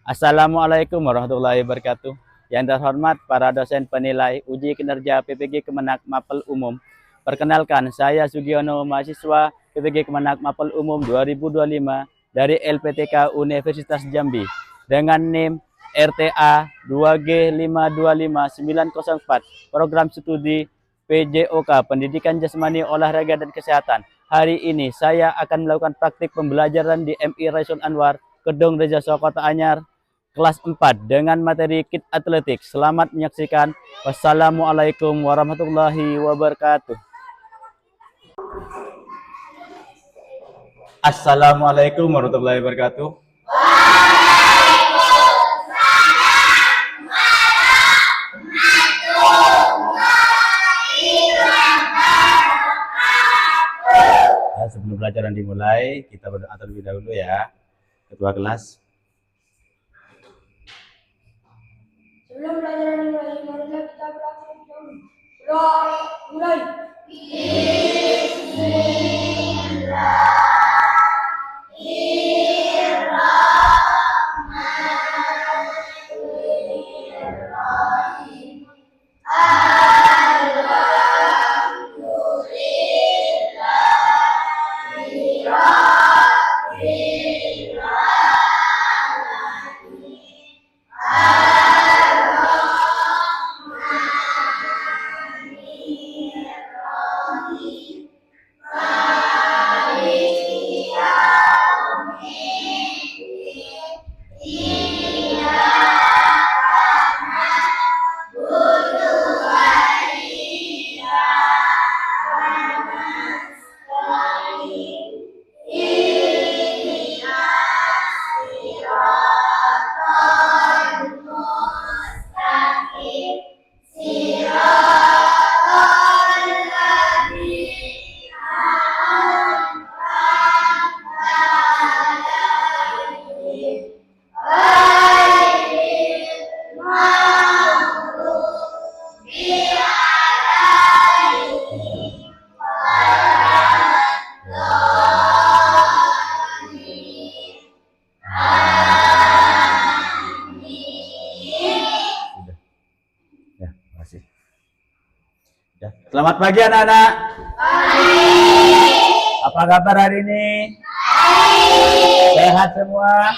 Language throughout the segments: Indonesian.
Assalamualaikum warahmatullahi wabarakatuh. Yang terhormat para dosen penilai uji kinerja PPG Kemenak Mapel Umum. Perkenalkan, saya Sugiono, mahasiswa PPG Kemenak Mapel Umum 2025 dari LPTK Universitas Jambi dengan NIM RTA 2G525904, program studi PJOK Pendidikan Jasmani Olahraga dan Kesehatan. Hari ini saya akan melakukan praktik pembelajaran di MI Raisul Anwar, Kedung Reza Kota Anyar, kelas 4 dengan materi kit atletik. Selamat menyaksikan. Wassalamualaikum warahmatullahi wabarakatuh. Assalamualaikum warahmatullahi wabarakatuh. Sebelum pelajaran dimulai, kita berdoa terlebih dahulu ya. Ketua kelas. Sebelum pelajaran dimulai, marilah kita berdoa terlebih dahulu. Doa mulai. Selamat pagi anak-anak. Apa kabar hari ini? Sehat semua?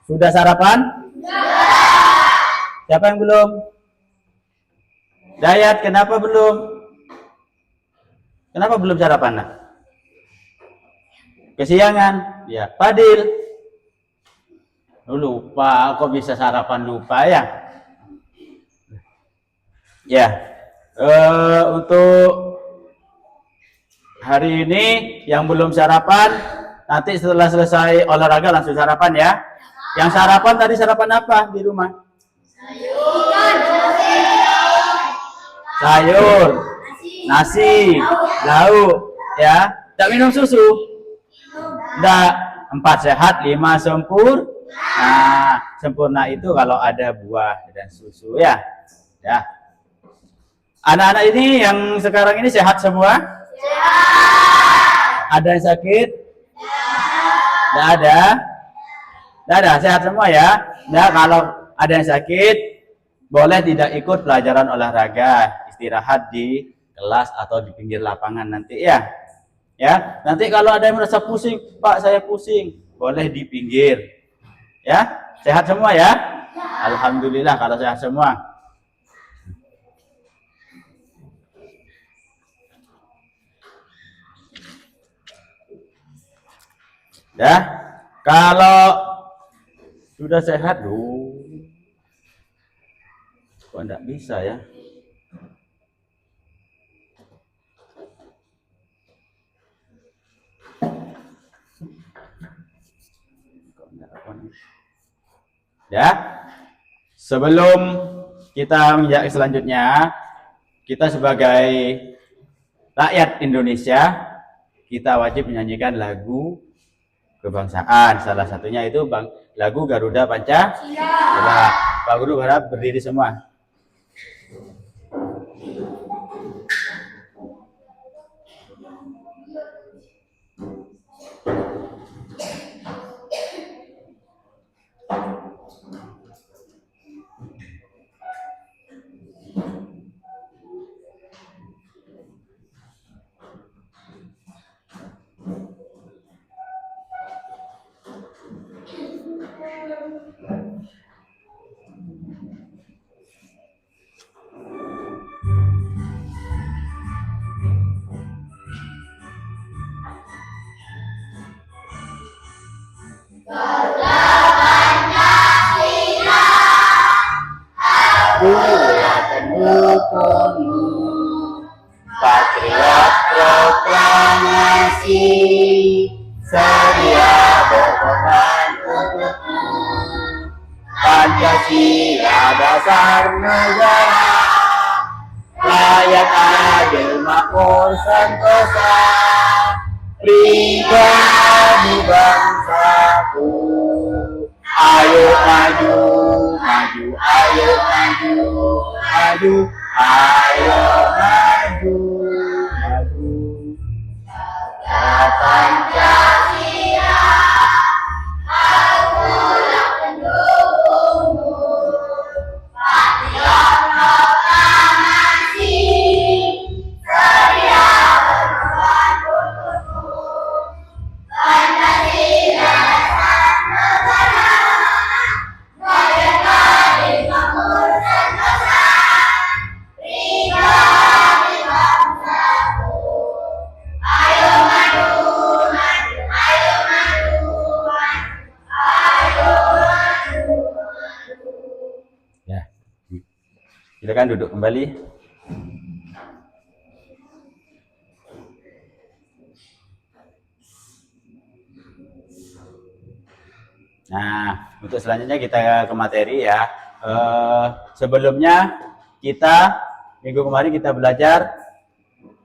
Sudah sarapan? Siapa yang belum? Dayat, kenapa belum? Kenapa belum sarapan? Nak? Kesiangan? Ya, Fadil. Lupa, kok bisa sarapan lupa ya? Ya, untuk hari ini yang belum sarapan, nanti setelah selesai olahraga langsung sarapan ya. Yang sarapan tadi sarapan apa di rumah? Sayur, nasi, lauk, ya. Tak minum susu? Tidak. 4 sehat, 5 sempurna. Nah, sempurna itu kalau ada buah dan susu ya. Ya. Anak-anak ini yang sekarang ini sehat semua? Sehat. Ada yang sakit? Tidak ada. Tidak ada, sehat semua ya. Nah, kalau ada yang sakit, boleh tidak ikut pelajaran olahraga, istirahat di kelas atau di pinggir lapangan nanti ya. Ya, nanti kalau ada yang merasa pusing, Pak saya pusing, boleh di pinggir. Ya, sehat semua ya? Alhamdulillah kalau sehat semua. Ya, kalau sudah sehat, kok enggak bisa ya? Ya, sebelum kita menjadi selanjutnya, kita sebagai rakyat Indonesia, kita wajib menyanyikan lagu kebangsaan. Salah satunya itu lagu Garuda Pancasila. Pak Guru berharap berdiri semua. Buat pendukungmu, patriot proklamasi, sedia berkorban untukmu. Pancasila dasar negara, rakyat adil makmur sentosa, pribadi bangsaku. Ayo maju, maju, ayo maju, maju, ayo maju, maju. Pancasila, akulah pendukungmu, patriot proklamasi, sedia berkorban untukmu. Pancasila dasar negara, rakyat adil makmur sentosa, pribadi bangsaku. Ayo maju, maju, ayo maju, maju, ayo maju, maju. Ya, silakan duduk kembali. Nah, untuk selanjutnya kita ke materi ya. Sebelumnya kita minggu kemarin kita belajar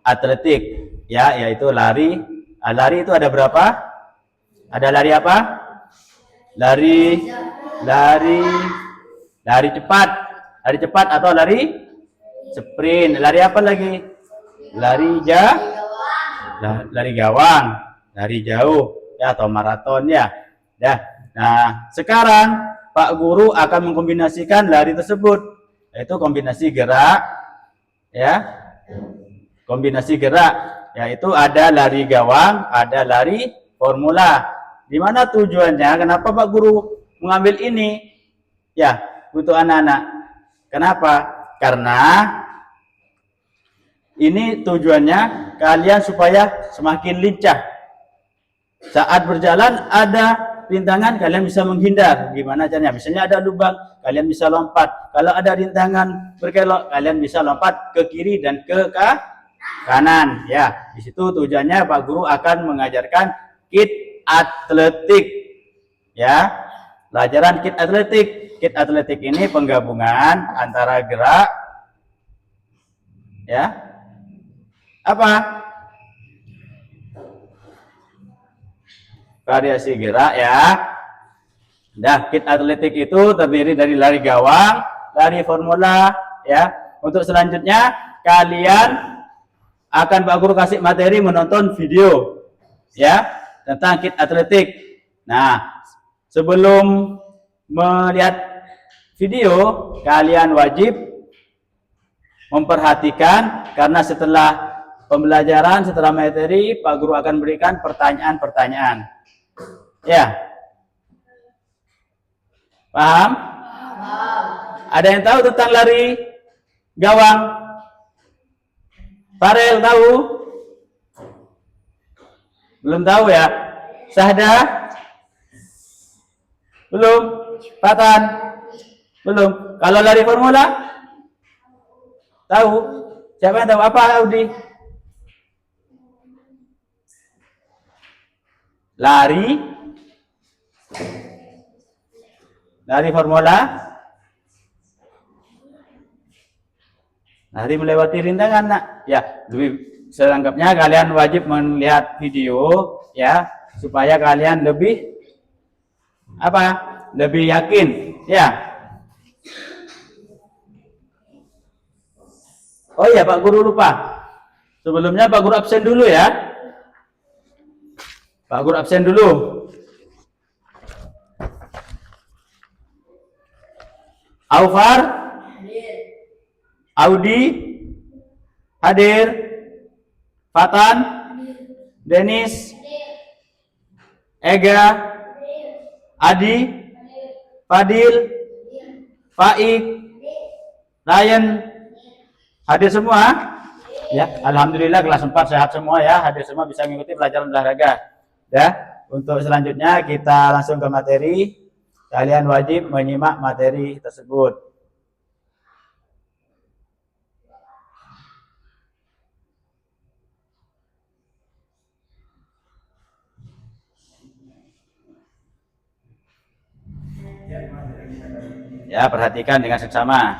atletik ya, yaitu lari. Lari itu ada berapa? Ada lari apa? Lari cepat. Lari cepat atau lari sprint. Lari apa lagi? Lari gawang, lari jauh ya, atau maraton ya. Ya. Nah, sekarang Pak Guru akan mengkombinasikan lari tersebut, yaitu kombinasi gerak ya. Kombinasi gerak, yaitu ada lari gawang, ada lari formula. Di mana tujuannya? Kenapa Pak Guru mengambil ini? Ya, untuk anak-anak. Kenapa? Karena ini tujuannya kalian supaya semakin lincah. Saat berjalan ada rintangan, kalian bisa menghindar. Gimana caranya? Misalnya ada lubang, kalian bisa lompat. Kalau ada rintangan berkelok, kalian bisa lompat ke kiri dan ke kanan. Ya, di situ tujuannya Pak Guru akan mengajarkan kit atletik. Ya, pelajaran kit atletik. Kit atletik ini penggabungan antara gerak, ya, apa? Variasi gerak ya. Nah, kit atletik itu terdiri dari lari gawang, lari formula ya. Untuk selanjutnya kalian akan Pak Guru kasih materi menonton video ya tentang kit atletik. Nah, sebelum melihat video, kalian wajib memperhatikan, karena setelah pembelajaran, setelah materi, Pak Guru akan berikan pertanyaan-pertanyaan. Ya, paham? Ada yang tahu tentang lari gawang? Farel tahu? Belum tahu ya? Sahda? Belum? Fatan? Belum? Kalau lari formula? Tahu? Siapa yang tahu? Apa Audi? Lari formula, lari melewati rintangan, nak. Ya, lebih selengkapnya kalian wajib melihat video ya, supaya kalian lebih lebih yakin ya. Oh iya, Pak Guru lupa. Sebelumnya Pak Guru absen dulu ya. Pak Guru absen dulu. Aufar, Audi, hadir. Fatan, Denis, Ega, Adi, Fadil, Faik, Ryan, hadir semua? Ya, alhamdulillah kelas 4 sehat semua ya, hadir semua bisa mengikuti pelajaran olahraga. Ya, untuk selanjutnya kita langsung ke materi. Kalian wajib menyimak materi tersebut. Ya, perhatikan dengan seksama.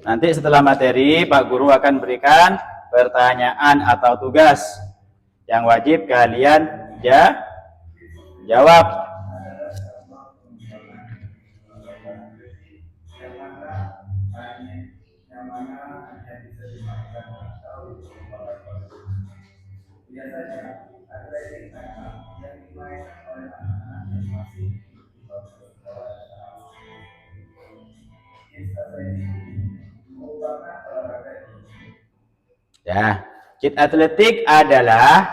Nanti setelah materi, Pak Guru akan berikan pertanyaan atau tugas yang wajib kalian jawab. Ya, kit atletik adalah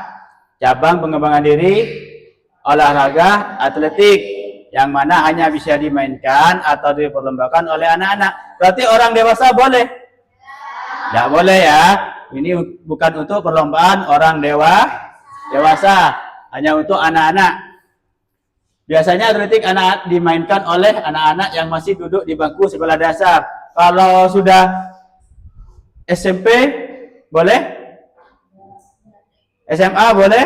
cabang pengembangan diri olahraga atletik yang mana hanya bisa dimainkan atau diperlombakan oleh anak-anak. Berarti orang dewasa boleh? Tidak boleh ya. Ini bukan untuk perlombaan orang dewasa, hanya untuk anak-anak. Biasanya atletik anak dimainkan oleh anak-anak yang masih duduk di bangku sekolah dasar. Kalau sudah SMP boleh? SMA boleh?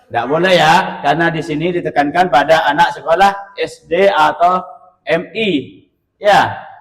Tidak boleh ya, karena di sini ditekankan pada anak sekolah SD atau MI. Ya.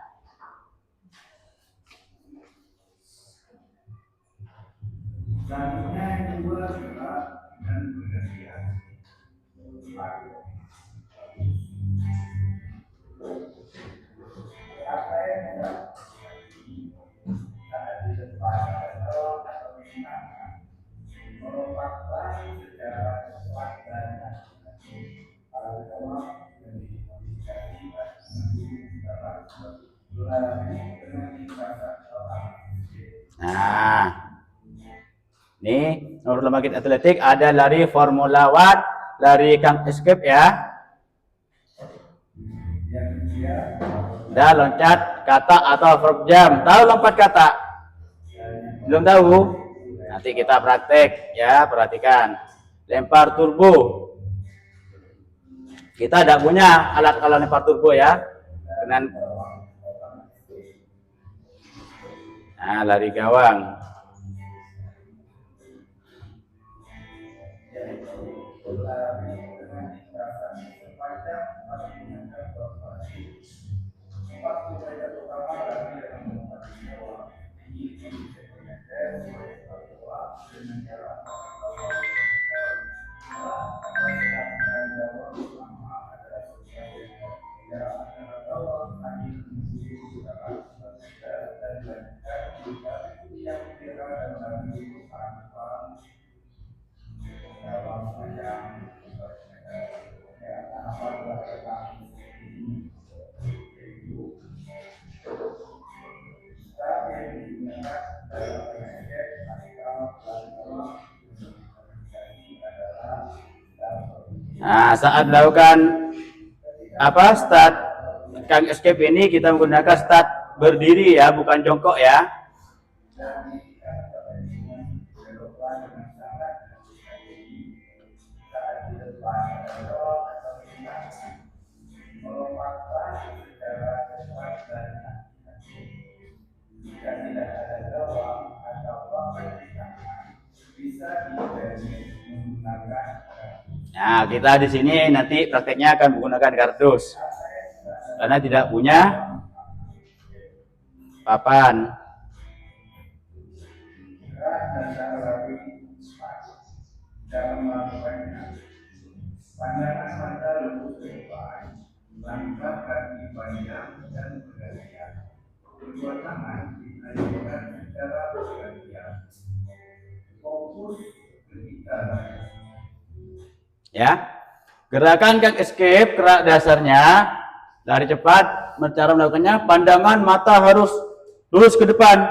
Nah, ini nomor lomba kit atletik ada lari Formula One, lari Kang Escape ya. Ada loncat kata atau verb jam. Tahu lompat kata? Belum tahu? Nanti kita praktek ya, perhatikan. Lempar turbo. Kita tidak punya alat-alat lempar turbo ya. Dengan lari gawang. Nah, saat melakukan start Kang Escape ini kita menggunakan start berdiri ya, bukan jongkok ya. Nah, kita di sini nanti prakteknya akan menggunakan kardus karena tidak punya papan. Langkah kaki panjang dan bergantian. Kedua tangan dinaikkan secara bergantian. Fokus ketika lari. Ya, gerakan Kang Escape gerak dasarnya lari cepat. Cara melakukannya pandangan mata harus lurus ke depan.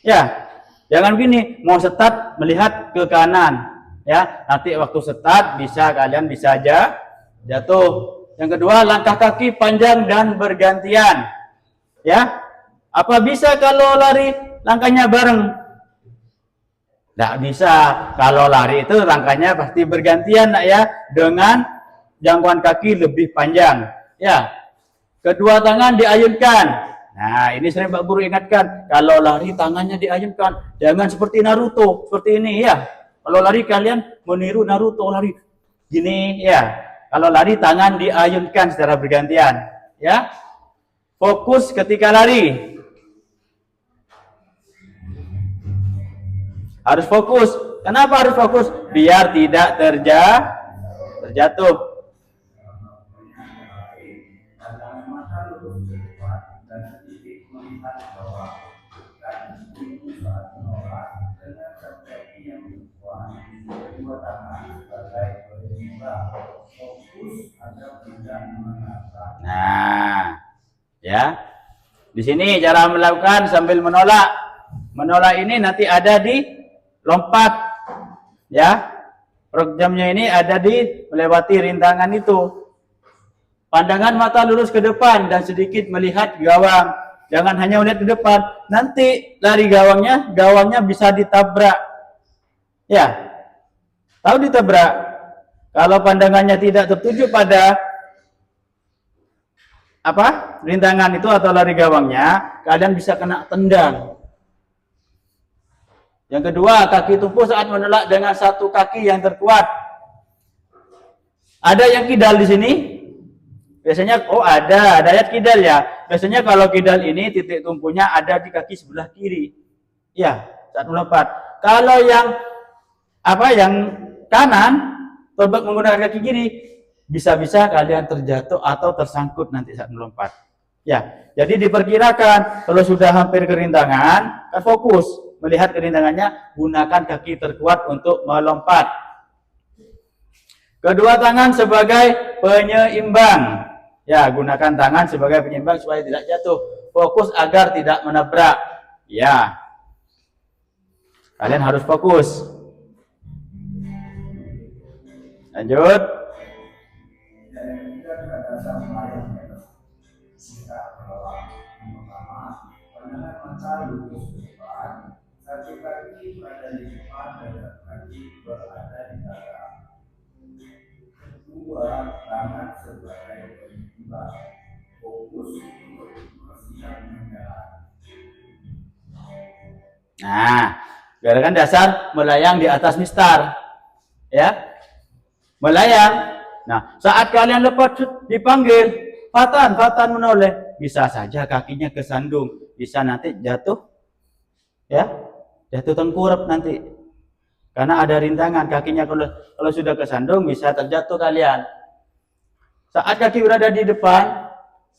Ya, jangan begini mau start melihat ke kanan. Ya, nanti waktu start kalian bisa aja jatuh. Yang kedua, langkah kaki panjang dan bergantian. Ya, apa bisa kalau lari langkahnya bareng? Tidak bisa. Kalau lari itu langkahnya pasti bergantian, nak ya, dengan jangkauan kaki lebih panjang. Ya, kedua tangan diayunkan. Nah, ini sering Pak Guru ingatkan, kalau lari tangannya diayunkan, jangan seperti Naruto, seperti ini ya. Kalau lari kalian meniru Naruto lari gini ya. Kalau lari tangan diayunkan secara bergantian, ya. Fokus ketika lari. Harus fokus. Kenapa harus fokus? Biar tidak terjatuh. Nah, ya. Di sini cara melakukan sambil menolak. Menolak ini nanti ada di lompat. Ya. Programnya ini ada di melewati rintangan itu. Pandangan mata lurus ke depan dan sedikit melihat gawang. Jangan hanya melihat ke depan. Nanti lari gawangnya bisa ditabrak. Ya. Tahu ditabrak? Kalau pandangannya tidak tertuju pada rintangan itu atau lari gawangnya, kalian bisa kena tendang. Yang kedua, kaki tumpu saat menolak dengan satu kaki yang terkuat. Ada yang kidal di sini? Biasanya, ada ayat kidal ya. Biasanya kalau kidal ini titik tumpunya ada di kaki sebelah kiri. Ya, saat melompat. Kalau yang kanan, tobat menggunakan kaki kiri, bisa-bisa kalian terjatuh atau tersangkut nanti saat melompat. Ya, jadi diperkirakan kalau sudah hampir ke rintangan, kan fokus melihat kerintangannya, gunakan kaki terkuat untuk melompat. Kedua tangan sebagai penyeimbang. Ya, gunakan tangan sebagai penyeimbang supaya tidak jatuh. Fokus agar tidak menabrak. Ya. Kalian harus fokus. Lanjut. Satu kaki berada di depan dan kaki berada di belakang. Kedua tangan sebagai penyeimbang. Fokus untuk membersihkan menjalan. Nah, gerakan dasar melayang di atas mistar. Ya. Melayang. Nah, saat kalian lepas dipanggil, Fatan menoleh, bisa saja kakinya kesandung, bisa nanti jatuh, ya, jatuh tengkurap nanti, karena ada rintangan kakinya. Kalau sudah kesandung bisa terjatuh kalian. Saat kaki berada di depan,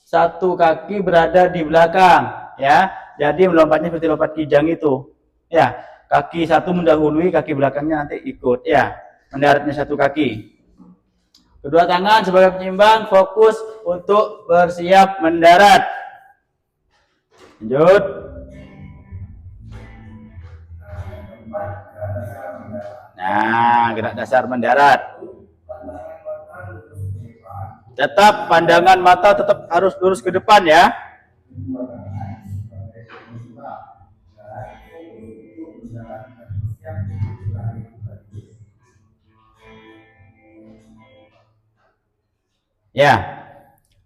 satu kaki berada di belakang, ya, jadi melompatnya seperti lompat kijang itu, ya, kaki satu mendahului, kaki belakangnya nanti ikut, ya, mendaratnya satu kaki. Kedua tangan sebagai penyeimbang, fokus untuk bersiap mendarat. Lanjut. Nah, gerak dasar mendarat. Tetap pandangan mata tetap harus lurus ke depan ya. Ya,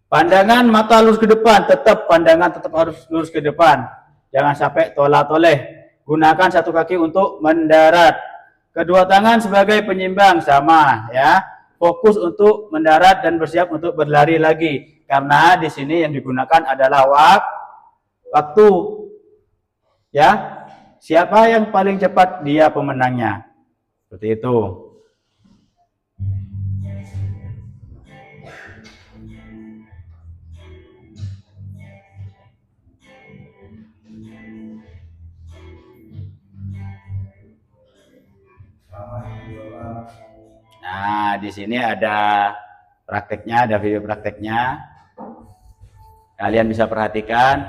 pandangan mata lurus ke depan, pandangan tetap harus lurus ke depan. Jangan sampai tolak-toleh. Gunakan satu kaki untuk mendarat. Kedua tangan sebagai penyeimbang, sama ya. Fokus untuk mendarat dan bersiap untuk berlari lagi. Karena di sini yang digunakan adalah waktu. Ya, siapa yang paling cepat dia pemenangnya. Seperti itu. Nah, di sini ada prakteknya, ada video prakteknya. Kalian bisa perhatikan.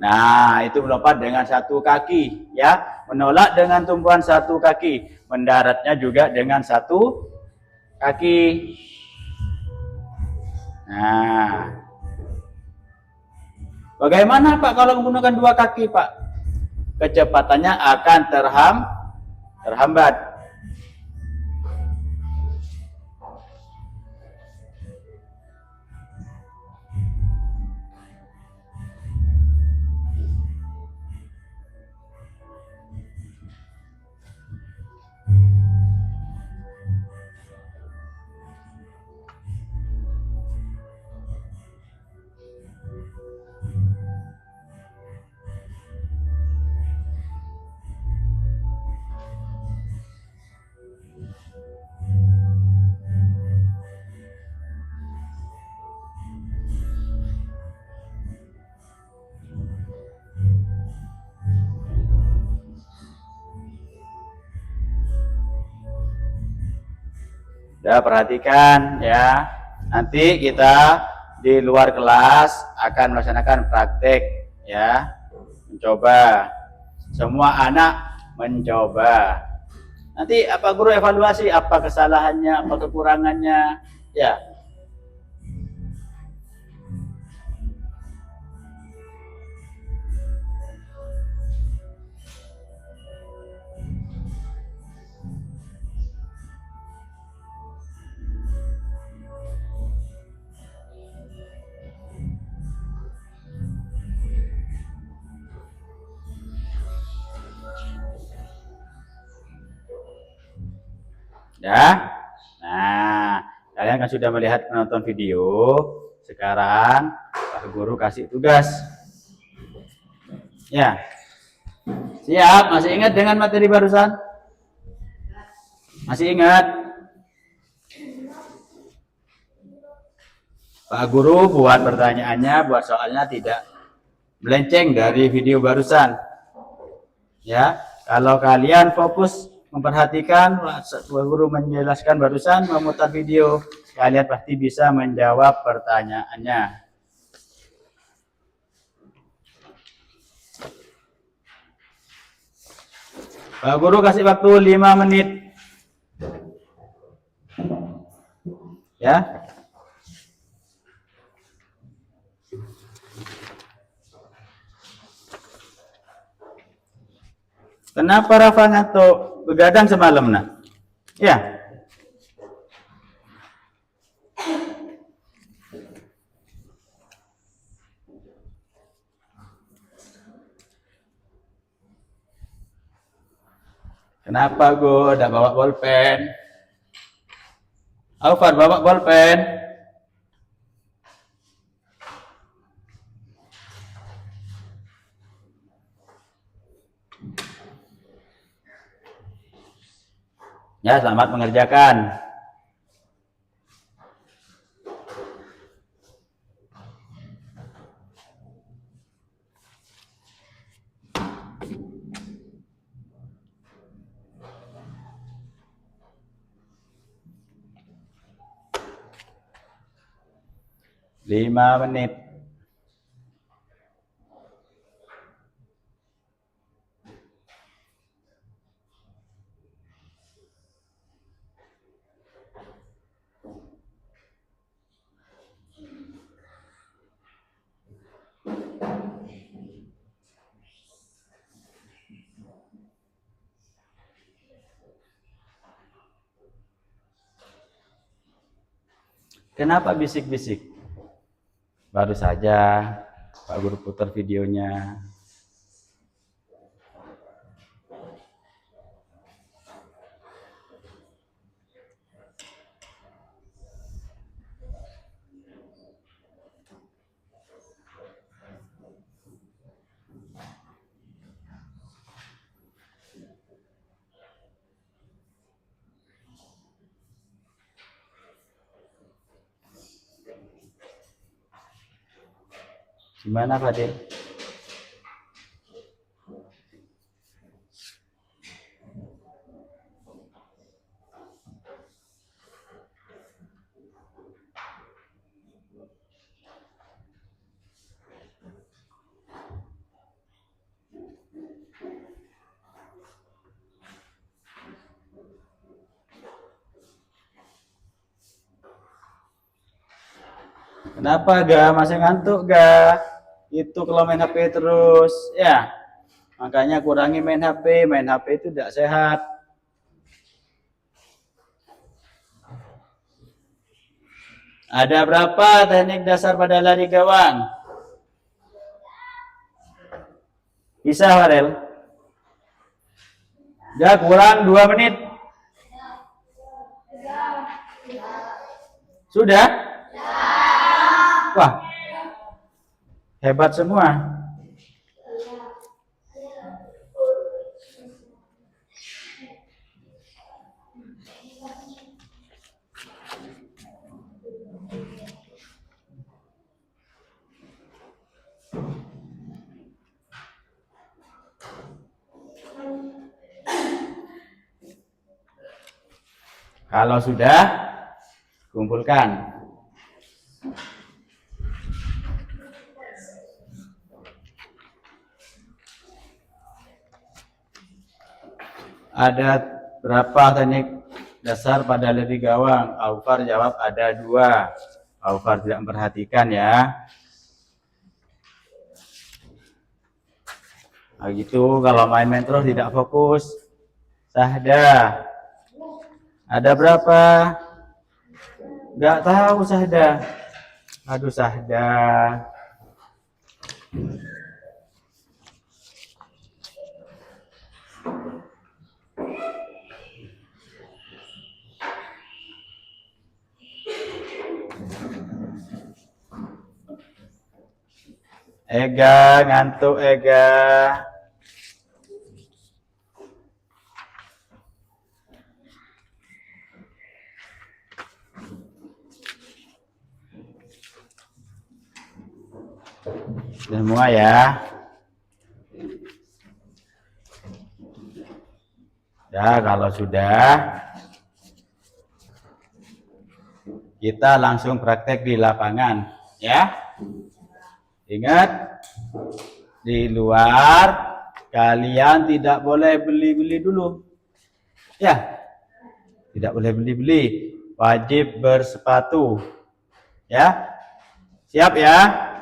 Nah, itu melompat dengan satu kaki, ya. Menolak dengan tumpuan satu kaki. Mendaratnya juga dengan satu kaki. Nah, bagaimana Pak kalau menggunakan dua kaki Pak? Kecepatannya akan terhambat. Ya, perhatikan ya. Nanti kita di luar kelas akan melaksanakan praktek ya. Mencoba. Semua anak mencoba. Nanti apa guru evaluasi apa kesalahannya, apa kekurangannya ya. Ya. Nah, kalian kan sudah melihat penonton video. Sekarang Pak Guru kasih tugas. Ya. Siap? Masih ingat dengan materi barusan? Masih ingat? Pak Guru buat pertanyaannya, buat soalnya tidak melenceng dari video barusan. Ya, kalau kalian fokus memperhatikan Pak Guru menjelaskan barusan, memutar video, kalian pasti bisa menjawab pertanyaannya. Pak Guru kasih waktu 5 menit. Ya. Kenapa Rafa ngantuk? Begadang semalam, nak? Ya. Kenapa Go? Udah bawa bolpen? Alfar, bawa bolpen? Ya, selamat mengerjakan. Lima menit. Kenapa bisik-bisik? Baru saja Pak Guru putar videonya. Gimana Fadil? Kenapa ga? Masih ngantuk ga? Itu kalau main HP terus, ya. Makanya kurangi main HP. Main HP itu tidak sehat. Ada berapa teknik dasar pada lari gawang? Bisa, Farel? Ya, kurang 2 menit. Sudah? Wah, hebat semua. Kalau sudah, kumpulkan. Ada berapa teknik dasar pada lari gawang? Aufar jawab ada 2. Aufar tidak memperhatikan ya. Nah, gitu kalau main-main terus tidak fokus. Sahda. Ada berapa? Nggak tahu Sahda. Aduh Sahda. Ega, ngantuk Ega. Semua ya. Ya, kalau sudah, kita langsung praktek di lapangan, ya. Ingat, di luar kalian tidak boleh beli-beli dulu. Ya, tidak boleh beli-beli. Wajib bersepatu. Ya, siap ya?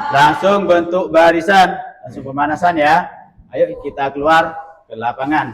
Langsung bentuk barisan, langsung pemanasan ya. Ayo kita keluar ke lapangan.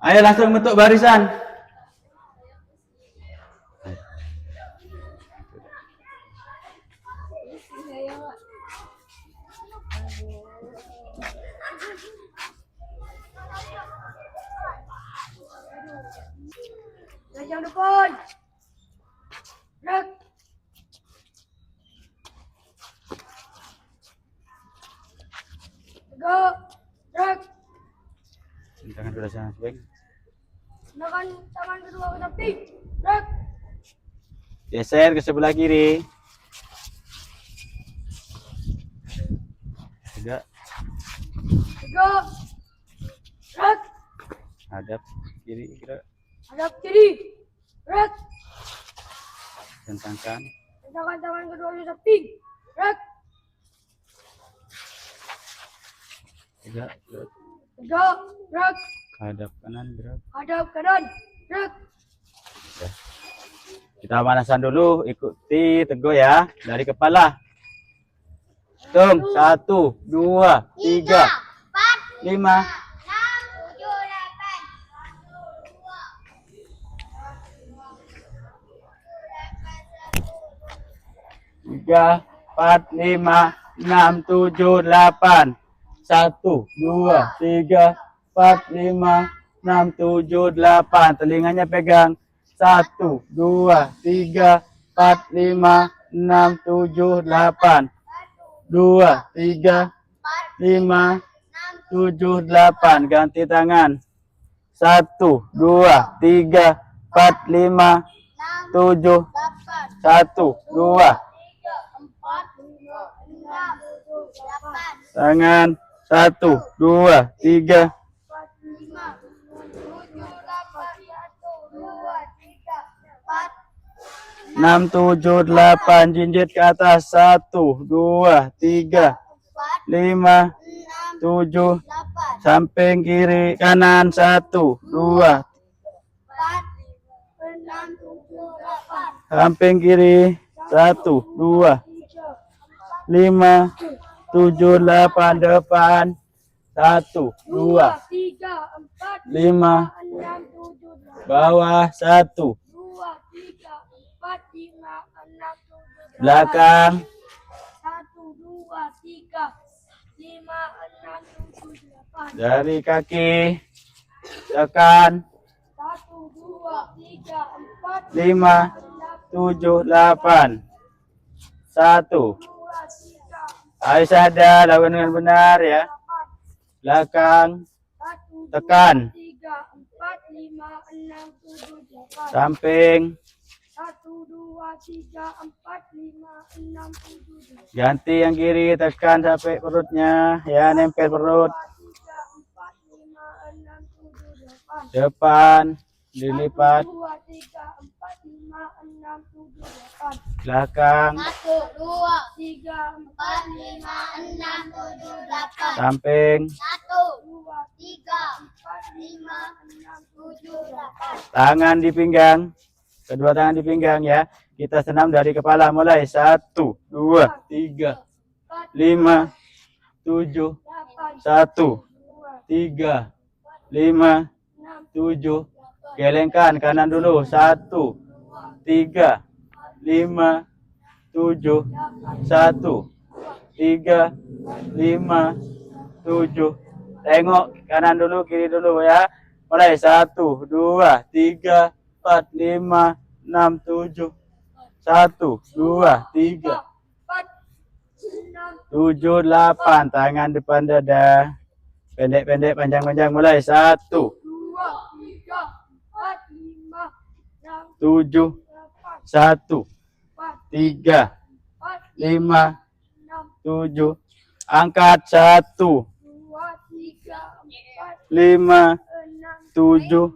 Ayo langsung bentuk barisan. Yang depan. Gerak. Tegak. Gerak. Tangan kedua sana swing. Gunakan tangan kedua ke samping. Gerak. Geser ke sebelah kiri. Tegak. Tegak. Gerak. Hadap kiri, gerak. Hadap kiri. Gerak. Tentangkan. Tentangkan tangan kedua ke samping. Gerak. Tegak, gerak. Tegak. Gerak. Hadap kanan, gerak. Hadap kanan. Gerak. Ya. Kita panasan dulu, ikuti Teguh ya, dari kepala. Hitung 1, 2, 3, 5. 3, 4, 5, 6, 7, 8. 1, 2, 3, 4, 5, 6, 7, 8. Telinganya pegang. 1, 2, 3, 4, 5, 6, 7, 8. 2, 3, 5, 7, 8. Ganti tangan. 1, 2, 3, 4, 5, 7. 1, 2. Tangan. 1, 2, 3. 6, 7, 8. Jinjit ke atas. 1, 2, 3, 5, 7. Samping kiri kanan. 1, 2. Samping kiri. 1, 2, 5, 7, 8. Depan. 1, 2, 5. Bawah. 1. Belakang. 8. Dari kaki. Tekan. 5, 7, 8. 1. Ayo sadar, lakukan dengan benar ya. Belakang. Tekan. 3, 4, 5, 6, 7, 8. Samping. 1, 2, 3, 4, 5, 6, 7, 8. Ganti yang kiri, tekan sampai perutnya. Ya, nempel perut. 2, 3, 4, 5, 6, 7, 8. Depan. Dilipat. 2, 3, 4, 5, 6, 7, 8. Belakang. 1, 2, 3, 4, 5, 6, 7, 8. Samping. 1, 2, 3, 4, 5, 6, 7, 8. Tangan di pinggang. Kedua tangan di pinggang ya. Kita senam dari kepala mulai. 1, 2, 3, 5, 7. 1, 3, 5, 7. Gelengkan kanan dulu. 1, 3, 5, 7. 1, 3, 5, 7. Tengok kanan dulu, kiri dulu ya. Mulai 1, 2, 3, 4, 5, 6, 7. 1, 2, 3, 7, 8. Tangan depan dada. Pendek-pendek, panjang-panjang. Mulai 1, 7. 1, 3, 5, 7. Angkat 1, 5, 7.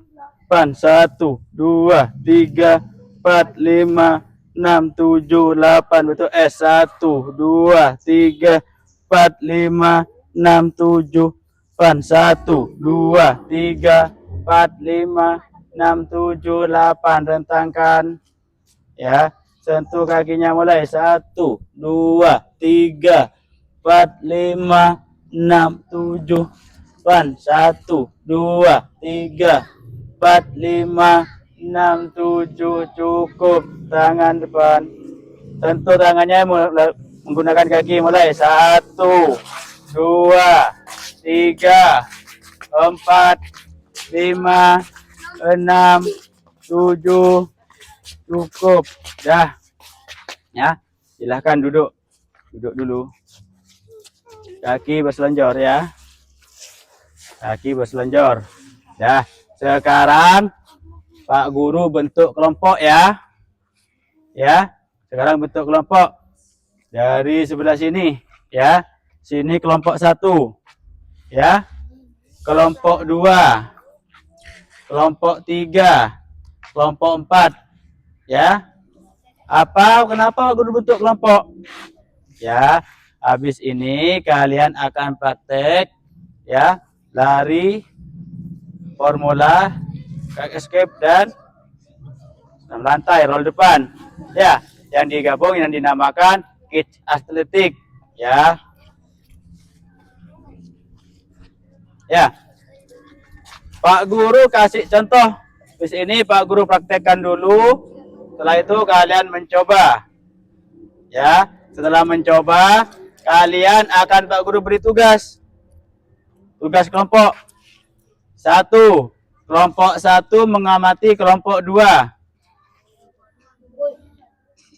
8. 1, 2, 3, 4, 5, 6, 7, 8. Betul. 1, 2, 3, 4, 5, 6, 7. 1, 2, 3, 4, 5, 6, 7, 8. Rentangkan. Ya. Sentuh kakinya mulai. 1, 2, 3, 4, 5, 6, 7. 1, 2, 3, 4, 5, 6, 7. Cukup. Tangan depan. Sentuh tangannya menggunakan kaki mulai. 1, 2, 3, 4, 5, 6, 7. Cukup. Dah. Ya. Silahkan duduk. Duduk dulu. Kaki berselonjor ya. Kaki berselonjor. Dah. Sekarang Pak Guru bentuk kelompok ya. Ya. Sekarang bentuk kelompok. Dari sebelah sini ya. Sini kelompok 1. Ya. Kelompok 2. Kelompok 3. Kelompok 4. Ya. Kenapa Guru bentuk kelompok? Ya. Habis ini kalian akan praktek ya, lari, formula, kaki escape dan lantai roll depan. Ya, yang digabung yang dinamakan kids atletik ya. Ya. Pak Guru kasih contoh. Habis ini Pak Guru praktekkan dulu. Setelah itu kalian mencoba. Ya, setelah mencoba kalian akan Pak Guru beri tugas. Tugas kelompok. 1. Kelompok 1 mengamati kelompok 2.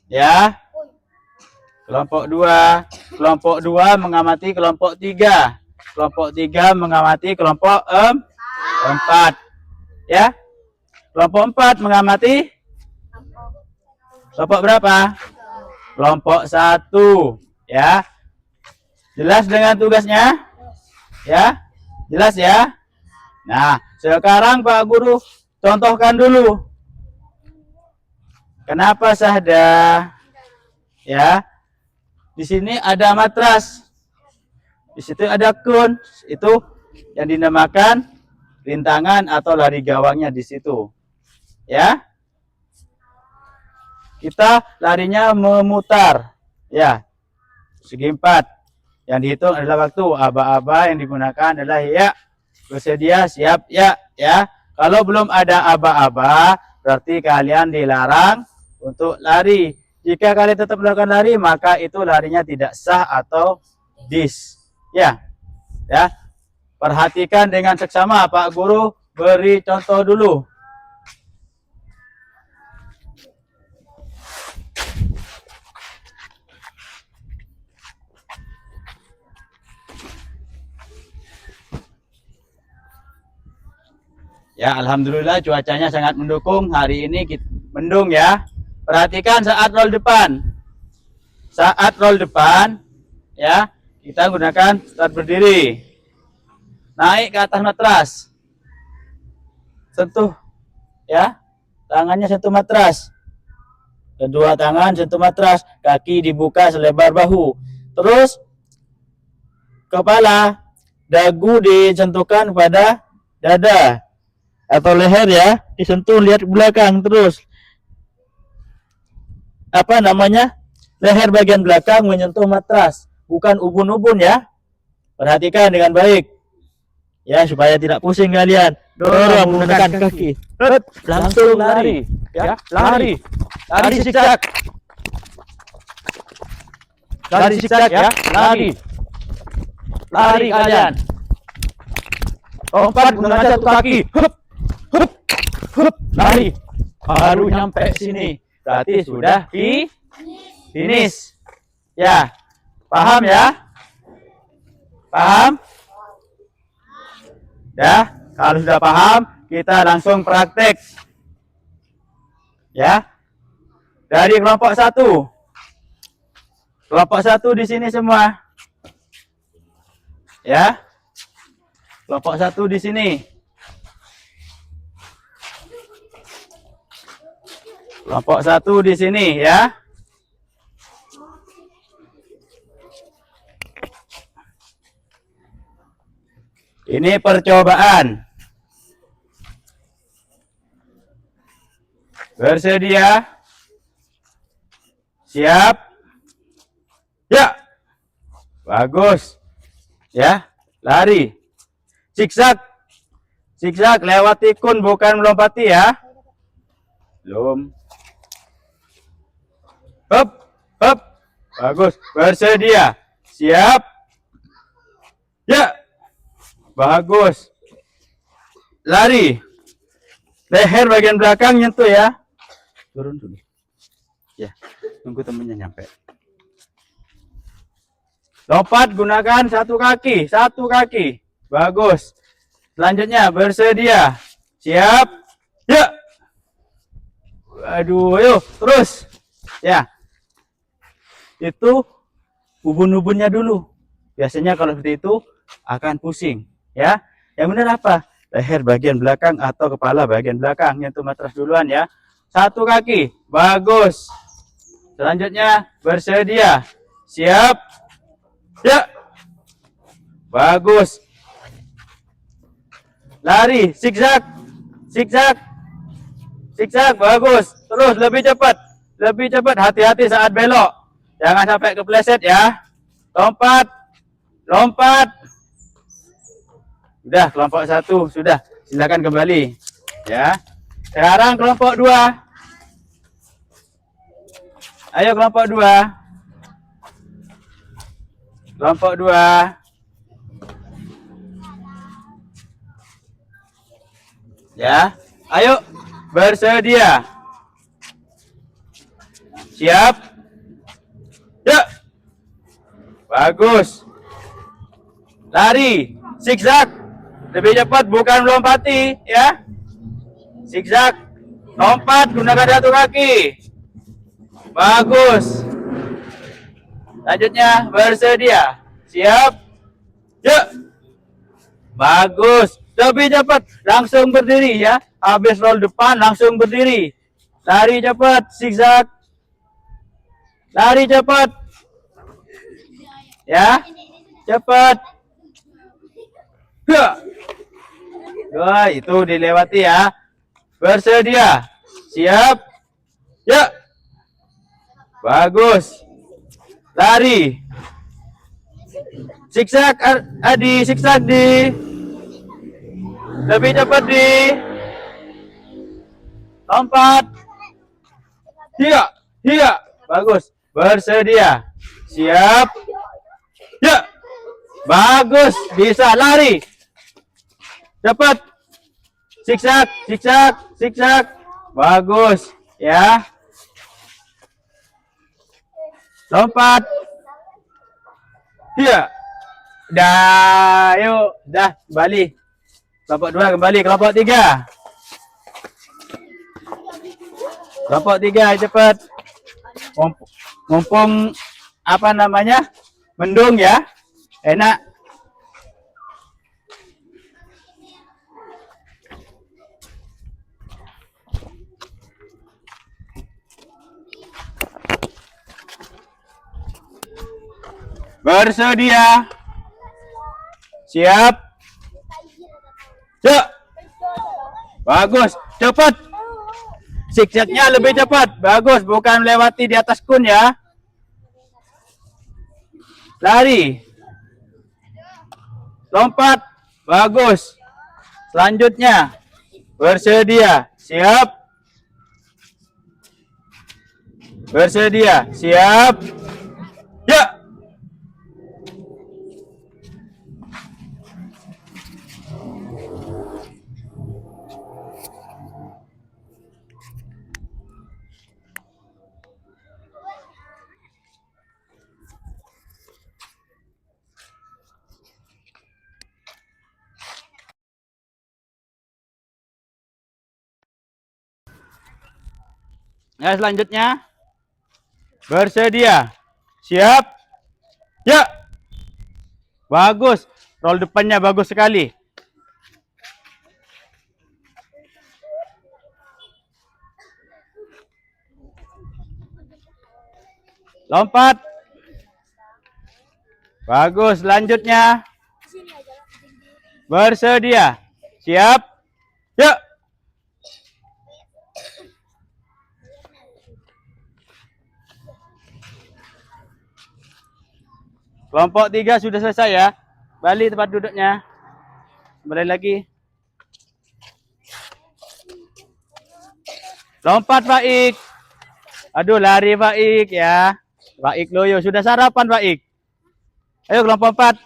Ya. Kelompok 2. Kelompok 2 mengamati kelompok 3. Kelompok 3 mengamati kelompok 4. Ya. Kelompok 4 mengamati kelompok berapa? Kelompok 1. Ya. Jelas dengan tugasnya? Ya. Jelas ya? Nah, sekarang Pak Guru contohkan dulu. Kenapa Sahda? Ya. Di sini ada matras. Di situ ada kun. Itu yang dinamakan rintangan atau lari gawangnya di situ. Ya. Kita larinya memutar. Ya. Segi 4. Yang dihitung adalah waktu. Aba-aba yang digunakan adalah ya. Bersedia, siap, ya. Ya. Kalau belum ada aba-aba, berarti kalian dilarang untuk lari. Jika kalian tetap melakukan lari, maka itu larinya tidak sah atau dis. Ya. Ya. Perhatikan dengan seksama. Pak Guru beri contoh dulu. Ya, alhamdulillah cuacanya sangat mendukung. Hari ini mendung ya. Perhatikan saat roll depan. Saat roll depan, ya, kita gunakan start berdiri. Naik ke atas matras. Sentuh, ya. Tangannya sentuh matras. Kedua tangan sentuh matras. Kaki dibuka selebar bahu. Terus, kepala, dagu disentuhkan pada dada. Atau leher ya, disentuh, lihat ke belakang terus. Apa namanya? Leher bagian belakang menyentuh matras, bukan ubun-ubun ya. Perhatikan dengan baik. Ya, supaya tidak pusing kalian. Dorong menggunakan kaki. Langsung lari. Ya, lari. Lari zigzag. Lari zigzag ya, lari. Lari kalian. Lompat menggunakan satu kaki. Hup, hup, lari. Baru nyampe sini. Berarti sudah finish. Ya. Paham ya? Paham? Ya. Kalau sudah paham, kita langsung praktek. Ya. Dari kelompok 1. Kelompok 1 di sini semua. Ya. Kelompok 1 di sini. Kelompok 1 di sini ya. Ini percobaan. Bersedia? Siap? Ya. Bagus. Ya, lari. Zigzag. Zigzag lewati kun bukan melompati ya. Belum. Hop, hop. Bagus. Bersedia. Siap. Ya. Bagus. Lari. Leher bagian belakang nyentuh ya. Turun dulu. Ya. Tunggu temennya nyampe. Lompat gunakan satu kaki. Satu kaki. Bagus. Selanjutnya bersedia. Siap. Ya. Aduh, ayo. Terus. Ya. Itu ubun-ubunnya dulu. Biasanya kalau seperti itu akan pusing, ya. Yang benar apa? Leher bagian belakang atau kepala bagian belakang. Nyentuh matras duluan ya. Satu kaki. Bagus. Selanjutnya bersedia. Siap. Ya. Bagus. Lari, zigzag. Zigzag. Zigzag, bagus. Terus lebih cepat. Lebih cepat, hati-hati saat belok. Jangan sampai kepleset ya. Lompat. Lompat. Sudah, kelompok 1 sudah. Silakan kembali. Ya. Sekarang kelompok 2. Ayo kelompok 2. Kelompok 2. Ya. Ayo bersedia. Siap. Ya. Bagus. Lari. Zigzag. Lebih cepat, bukan melompati, ya. Zigzag. Lompat, gunakan satu kaki. Bagus. Lanjutnya, bersedia. Siap. Yuk. Bagus. Lebih cepat, langsung berdiri, ya. Habis roll depan, langsung berdiri. Lari cepat, zigzag. Lari cepat. Ya. Cepat. Wah, itu dilewati ya. Bersedia. Siap. Ya. Bagus. Lari. Zigzag Adi, zigzag di. Lebih cepat di. Lompat. Iya, iya. Bagus. Bersedia. Siap. Ya. Bagus. Bisa lari. Cepat. Zigzag, zigzag, zigzag. Bagus. Ya. Lompat. Iya. Dah, yuk. Dah, kembali. Kelompok 2 kembali. Kelompok 3. Kelompok 3, cepat. Mumpung apa namanya? Mendung ya. Enak. Bersedia. Siap. Yuk. Bagus. Cepat. Zigzagnya lebih cepat. Bagus. Bukan melewati di atas kun ya. Lari. Lompat. Bagus. Selanjutnya. Bersedia. Siap. Bersedia. Siap. Ya. Nah, selanjutnya. Bersedia. Siap. Ya. Bagus. Roll depannya bagus sekali. Lompat. Bagus. Selanjutnya. Bersedia. Siap. Ya. Kelompok 3 sudah selesai ya. Balik tempat duduknya. Kembali lagi. Lompat Faik. Aduh, lari Faik ya. Faik loyo. Sudah sarapan Faik. Ayo kelompok 4.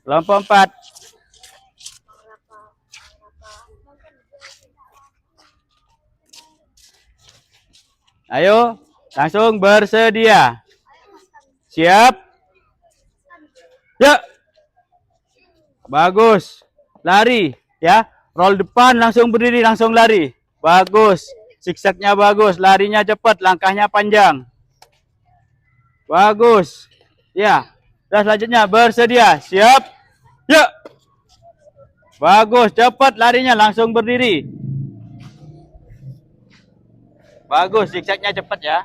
Kelompok 4. Ayo, langsung bersedia. Siap. Ya. Bagus. Lari ya. Roll depan langsung berdiri, langsung lari. Bagus. Zigzagnya bagus, larinya cepat, langkahnya panjang. Bagus. Ya. Dan selanjutnya bersedia. Siap. Ya. Bagus, cepat larinya, langsung berdiri. Bagus, zigzagnya cepat ya.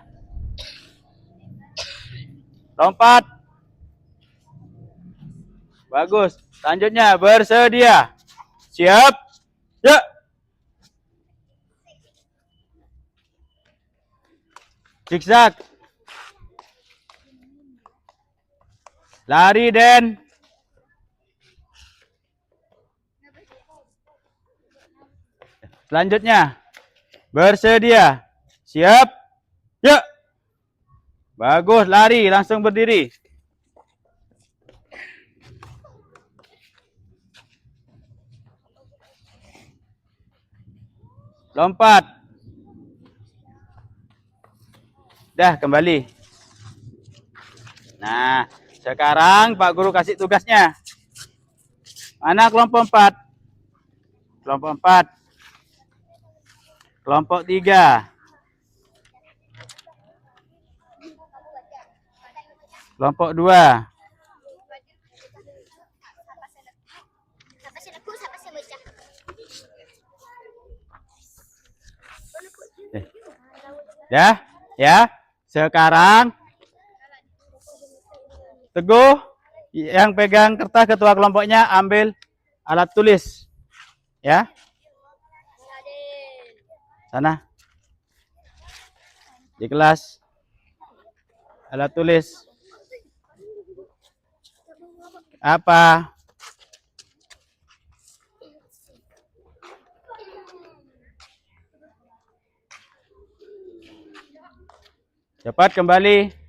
Lompat. Bagus. Selanjutnya bersedia. Siap. Ya. Zigzag. Lari Den. Selanjutnya bersedia. Siap. Ya. Bagus, lari, langsung berdiri. Lompat. Dah, kembali. Nah, sekarang Pak Guru kasih tugasnya. Mana kelompok 4? Kelompok 4. Kelompok 3. Kelompok 2. Ya, ya. Sekarang Teguh yang pegang kertas ketua kelompoknya ambil alat tulis. Ya. Sana. Di kelas. Alat tulis. Apa? Cepat kembali.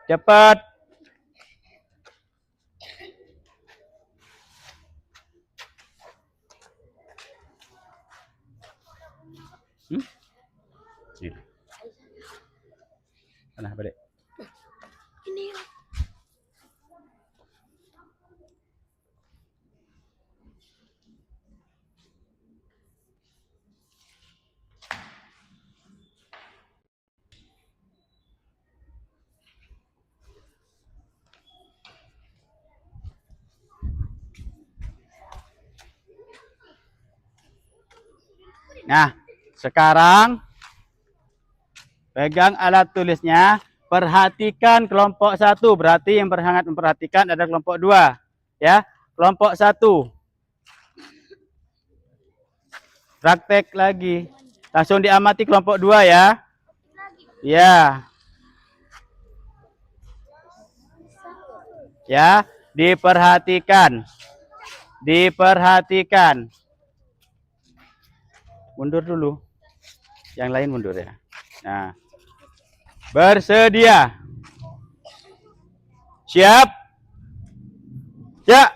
Cepat. Ini. Mana balik? Ini. Nah, sekarang pegang alat tulisnya, perhatikan kelompok 1, berarti yang sangat memperhatikan ada kelompok 2. Ya, kelompok 1. Praktek lagi. Langsung diamati kelompok 2 ya. Ya. Ya, diperhatikan. Diperhatikan. Mundur dulu. Yang lain mundur ya. Nah. Bersedia. Siap? Ya.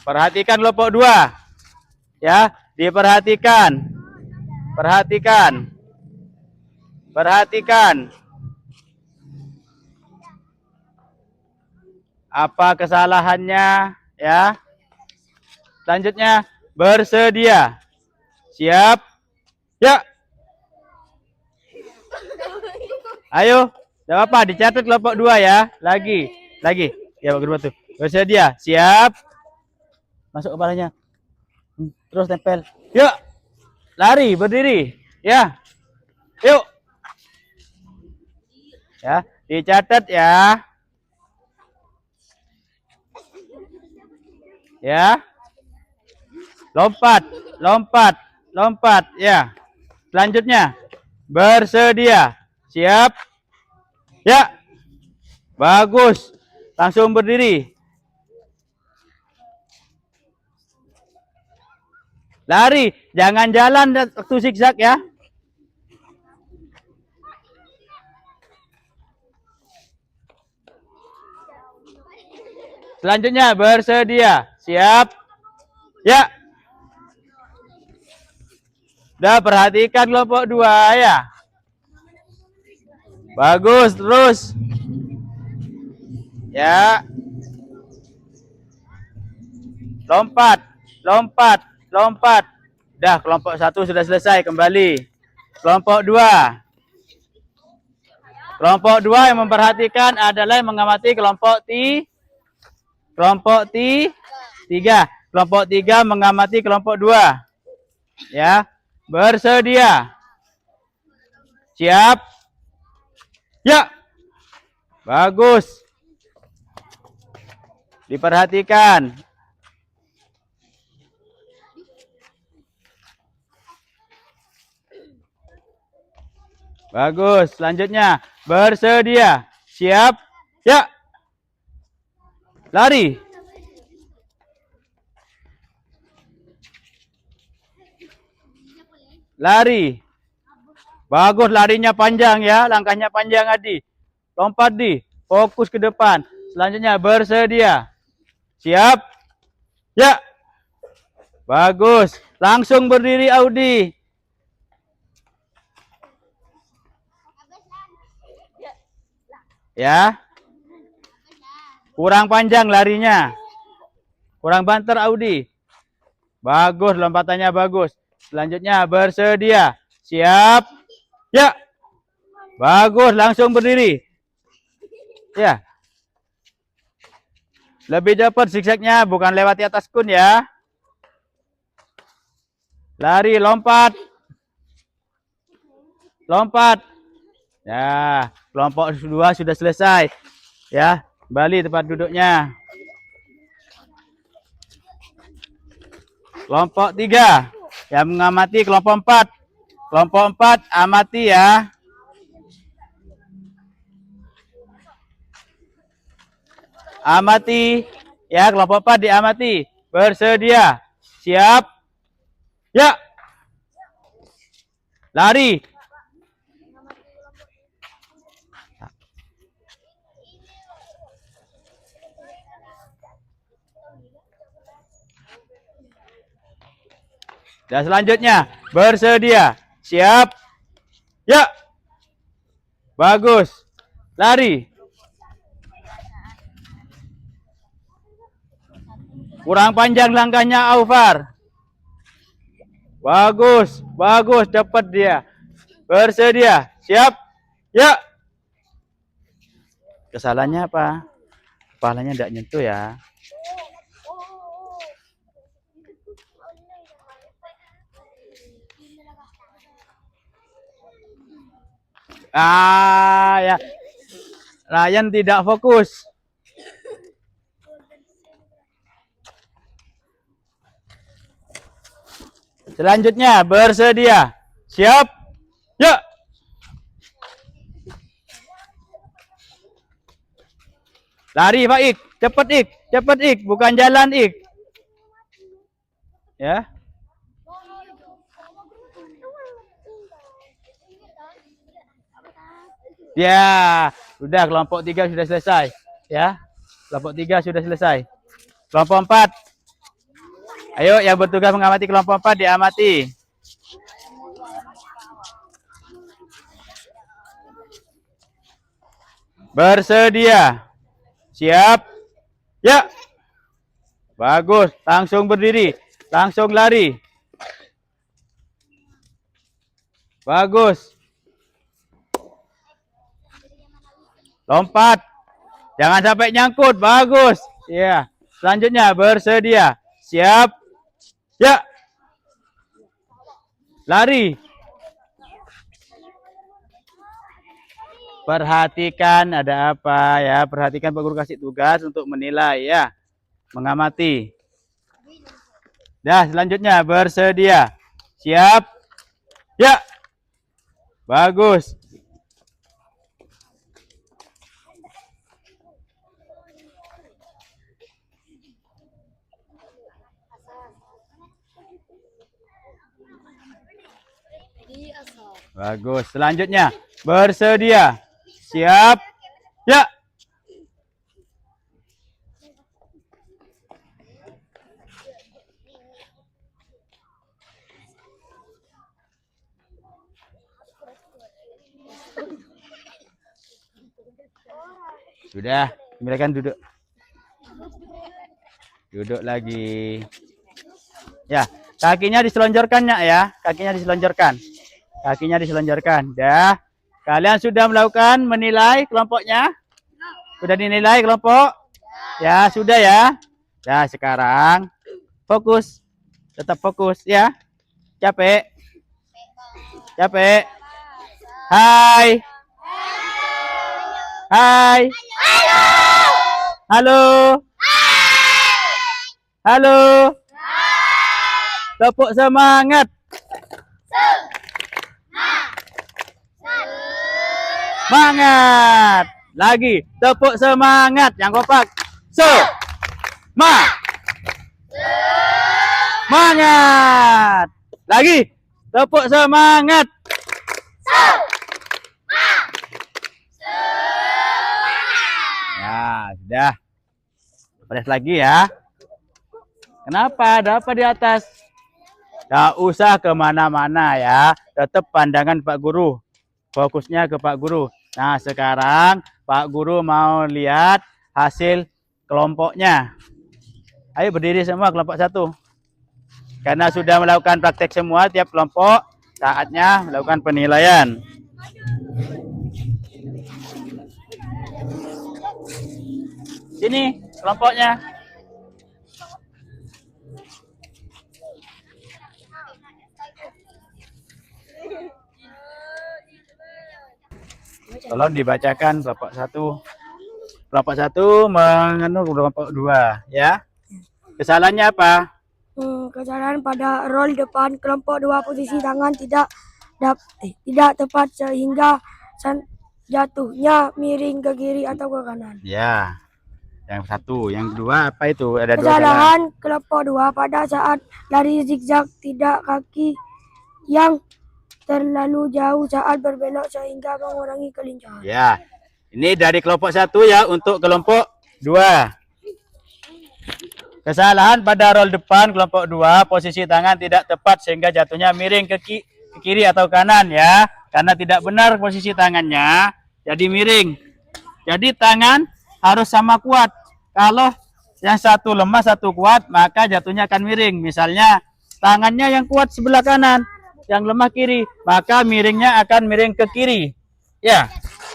Perhatikan kelompok 2. Ya, diperhatikan. Perhatikan. Perhatikan. Apa kesalahannya? Ya. Selanjutnya, bersedia. Siap? Ya. Ayo, tidak apa, dicatat kelompok 2 ya. Lagi. Ya, Pak Guru tuh. Bersedia. Siap. Masuk kepalanya. Terus tempel. Yuk. Lari, berdiri. Ya. Yuk. Ya, dicatat ya. Ya. Lompat, lompat, lompat. Ya. Selanjutnya, bersedia. Siap. Ya. Bagus. Langsung berdiri. Lari, jangan jalan waktu zigzag ya. Selanjutnya, bersedia. Siap. Ya. Udah, perhatikan kelompok 2 ya. Bagus, terus. Ya. Lompat, lompat, lompat. Dah, kelompok 1 sudah selesai, kembali. Kelompok 2. Kelompok 2 yang memperhatikan adalah yang mengamati kelompok 3. Kelompok 3 mengamati kelompok 2. Ya. Bersedia. Siap. Ya. Bagus. Diperhatikan. Bagus. Selanjutnya, bersedia. Siap. Ya. Lari. Lari. Bagus, larinya panjang ya. Langkahnya panjang, Adi. Lompat, Di. Fokus ke depan. Selanjutnya, bersedia. Siap. Ya. Bagus. Langsung berdiri, Audi. Ya. Kurang panjang larinya. Kurang banter Audi. Bagus, lompatannya bagus. Selanjutnya bersedia. Siap. Ya. Bagus, langsung berdiri. Ya. Lebih cepat zigzagnya, bukan lewati atas kun ya. Lari, lompat. Lompat. Ya, kelompok 2 sudah selesai. Ya, kembali tempat duduknya. Kelompok 3 yang mengamati kelompok 4. Kelompok 4 amati ya. Amati. Ya, kelompok 4 diamati. Bersedia. Siap. Ya. Lari. Dan selanjutnya, bersedia. Siap. Ya. Bagus. Lari. Kurang panjang langkahnya Aufar. Bagus. Bagus. Cepat dia. Bersedia. Siap. Ya. Kesalahannya apa? Kepalanya tidak nyentuh ya. Ya. Ryan tidak fokus. Selanjutnya bersedia. Siap. Ya. Lari Pak Ik. Cepat Ik. Cepat Ik. Bukan jalan Ik. Ya. Ya, sudah kelompok 3 sudah selesai. Ya, kelompok 3 sudah selesai. Kelompok 4. Ayo yang bertugas mengamati kelompok 4 diamati. Bersedia. Siap. Ya. Bagus, langsung berdiri. Langsung lari. Bagus. Lompat. Jangan sampai nyangkut. Bagus. Ya. Selanjutnya bersedia. Siap. Ya. Lari. Perhatikan ada apa ya. Perhatikan Pak Guru kasih tugas untuk menilai ya. Mengamati. Dah, selanjutnya bersedia. Siap. Ya. Bagus. Bagus. Selanjutnya bersedia. Siap. Ya. Sudah, silakan duduk. Duduk lagi. Ya, kakinya diselonjorkannya ya. Kakinya diselonjorkan. Kakinya diselonjorkan. Ya. Kalian sudah melakukan menilai kelompoknya? Sudah dinilai kelompok? Ya, sudah ya. Ya, sekarang fokus. Tetap fokus ya. Capek? Capek? Hai. Hai. Halo. Halo. Tepuk semangat. Semangat. Lagi. Tepuk semangat. Yang kompak. Semangat. Lagi. Tepuk semangat. Ya, sudah. Press lagi ya. Kenapa? Ada apa di atas? Tak usah kemana-mana ya. Tetap pandangan Pak Guru. Fokusnya ke Pak Guru. Nah, sekarang Pak Guru mau lihat hasil kelompoknya. Ayo berdiri semua kelompok 1. Karena sudah melakukan praktek semua tiap kelompok, saatnya melakukan penilaian. Sini kelompoknya. Tolong dibacakan kelompok 1. Kelompok 1 menganu kelompok 2 ya. Kesalahannya apa? Kesalahan pada roll depan kelompok 2, posisi tangan tidak tepat sehingga jatuhnya miring ke kiri atau ke kanan. Ya. Yang 1, yang kedua apa itu? Ada 2 Kesalahan kelompok 2 pada saat lari zigzag tidak kaki yang terlalu jauh saat berbelok sehingga mengurangi kelincahan. Ya. Ini dari kelompok 1 ya untuk kelompok 2. Kesalahan pada roll depan kelompok 2, posisi tangan tidak tepat sehingga jatuhnya miring ke kiri atau kanan ya. Karena tidak benar posisi tangannya, jadi miring. Jadi tangan harus sama kuat. Kalau yang satu lemah, satu kuat, maka jatuhnya akan miring. Misalnya tangannya yang kuat sebelah kanan, yang lemah kiri, maka miringnya akan miring ke kiri. Ya.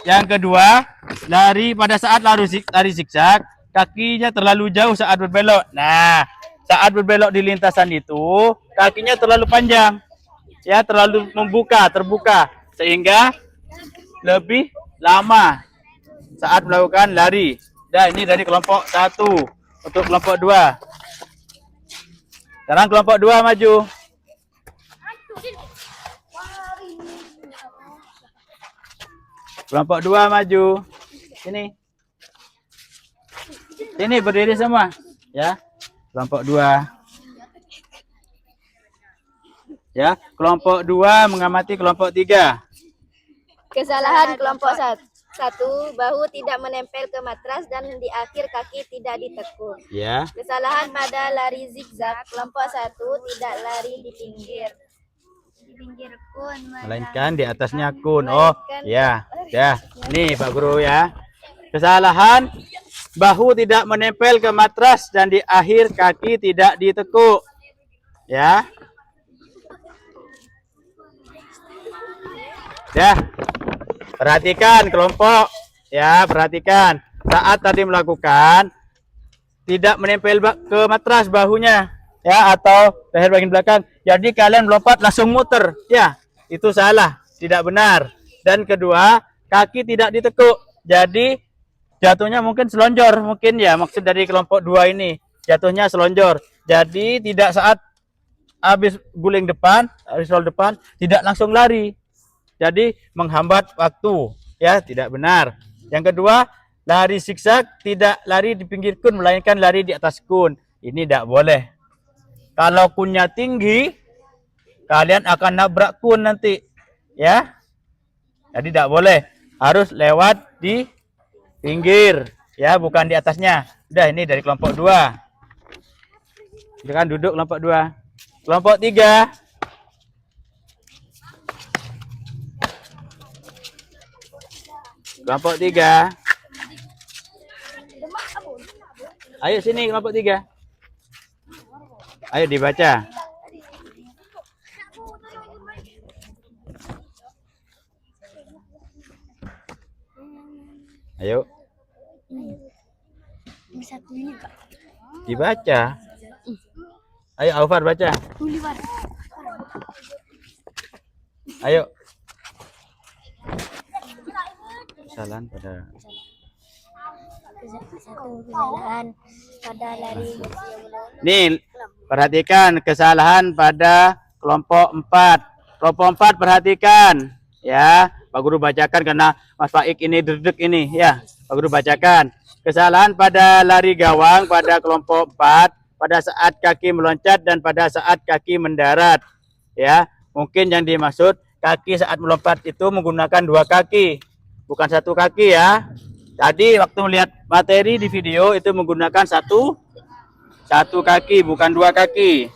Yang kedua, lari pada saat lari zigzag, kakinya terlalu jauh saat berbelok. Nah, saat berbelok di lintasan itu, kakinya terlalu panjang. Ya, terlalu terbuka. Sehingga lebih lama saat melakukan lari. Dan ini dari kelompok 1. Untuk kelompok 2. Sekarang kelompok 2 maju. Kelompok 2 maju. Sini. Sini berdiri semua. Ya. Kelompok 2. Ya, kelompok 2 mengamati kelompok 3. Kesalahan kelompok 1, bahu tidak menempel ke matras dan di akhir kaki tidak ditekuk. Ya. Kesalahan pada lari zigzag, kelompok 1 tidak lari di pinggir kun, Melainkan di atasnya kun. Oh, ya. Ya. Nih Pak Guru ya. Kesalahan bahu tidak menempel ke matras dan di akhir kaki tidak ditekuk. Ya. Ya. Perhatikan kelompok. Ya, perhatikan. Saat tadi melakukan tidak menempel ke matras bahunya ya atau leher bagian belakang. Jadi kalian melompat langsung muter. Ya, itu salah, tidak benar. Dan kedua, kaki tidak ditekuk. Jadi jatuhnya mungkin selonjor, mungkin ya maksud dari kelompok 2 ini. Jatuhnya selonjor. Jadi tidak saat habis guling depan, habis roll depan tidak langsung lari. Jadi menghambat waktu, ya tidak benar. Yang kedua, lari zigzag tidak lari di pinggir kun, melainkan lari di atas kun. Ini tidak boleh. Kalau kunnya tinggi, kalian akan nabrak kun nanti, ya. Jadi tidak boleh, harus lewat di pinggir, ya bukan di atasnya. Udah ini dari kelompok 2. Silakan duduk kelompok 2. Kelompok 3. Kelompok 3. Ayo sini kelompok 3. Ayo dibaca. Ayo. Dibaca. Ayo Alvar baca. Ayo. Kesalahan pada lari. Nih, perhatikan kesalahan pada kelompok 4. Kelompok 4 perhatikan. Ya, Pak Guru bacakan karena Mas Faik ini duduk ini. Ya, Pak Guru bacakan. Kesalahan pada lari gawang pada kelompok 4. Pada saat kaki meloncat dan pada saat kaki mendarat. Ya, mungkin yang dimaksud kaki saat melompat itu menggunakan 2 kaki. Bukan 1 kaki ya. Tadi waktu melihat materi di video itu menggunakan satu kaki, bukan 2 kaki.